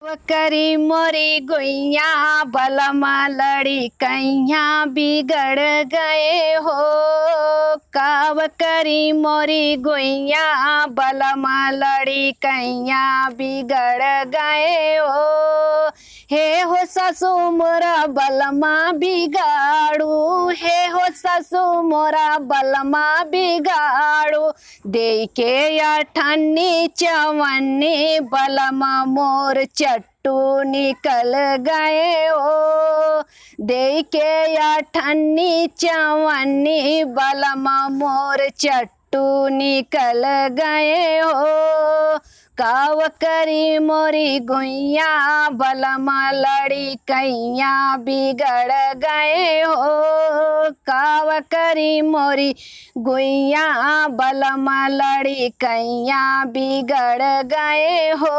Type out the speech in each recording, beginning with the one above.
करी मोरी गुइया बलमा लड़ी कैया बिगड़ गए हो। काव करी मोरी गुइया बलमा लड़ी कैया बिगड़ गए हो। हे हो ससु मोरा बलमा बिगाड़ू, हे हो ससु मोरा बलमा बिगाड़ू। दे के अठन्नी चवन्नी बलमा मोर चट्टू निकल गए हो। दे के अठन्नी चवन्नी बलमा मोर चट्टू निकल गए हो। काव करी मोरी गुइया बलमा लड़ी कैया बिगड़ गए हो। काव करी मोरी गुइया बलमा लड़ी कैया बिगड़ गए हो।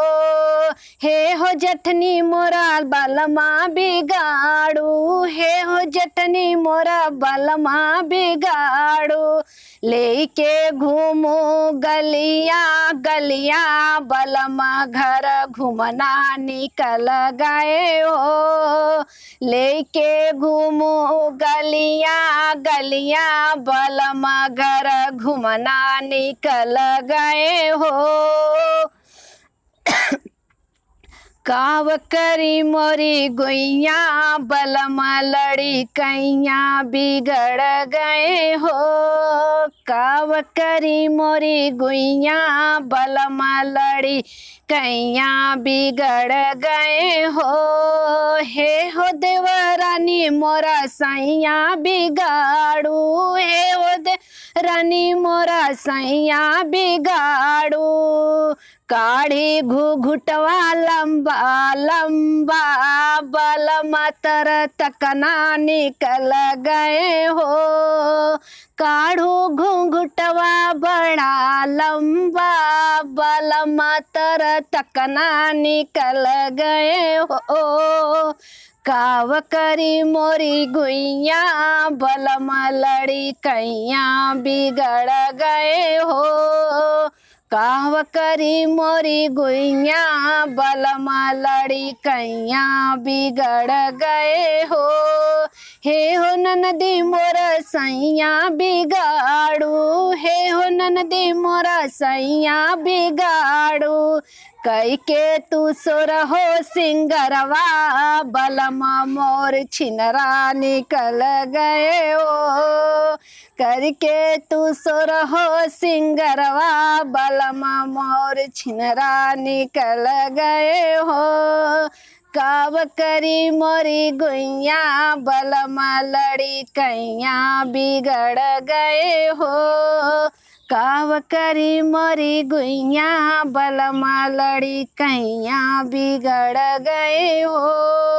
हे हो जठनी मोरा बलमा बिगाड़ू, हे हो जठनी मोरा बलमा बिगाड़ू। लेके घूमू गलिया गलिया बलमा घर घूमना निकल गए हो। लेके घूमू गलिया गलिया बलमा घर घूमना निकल गए हो। काव करी मोरी गुइया बलमा लड़ी कैया बिगड़ गए हो। काव करी मोरी गुइया बलमा लड़ी कैया बिगड़ गए हो। हे हो देवरानी मोरा सैया बिगाड़ू, हे हो देवरानी मोरा सैया बिगाड़ू। काढ़ी घुघुटवा लंबा लंबा बलमा तर तकना निकल गए हो। काढ़ू घुंघुटवा बड़ा लंबा बलमा तर तकना निकल गए हो। काव करी मोरी गुइया बलमा लड़ी कैया बिगड़ गए हो। काव करी मोरी गुइया बलमा लड़ी कैया बिगड़ गए हो। हे हो ननदी मोरा सैया बिगाड़ू, हे हो ननदी मोरा सैया बिगाड़ू। कई के तू सोरहो सिंगरवा बलमा मोर छिनरा निकल गए हो। करके तू सोरहो सिंगरवा बलमा मोर छिनरा निकल गए हो। काव करी मोरी गुइया बलमा लड़ी कैया बिगड़ गए हो। काव करी मोरी गुइया बलमा लड़ी कैया बिगड़ गए हो।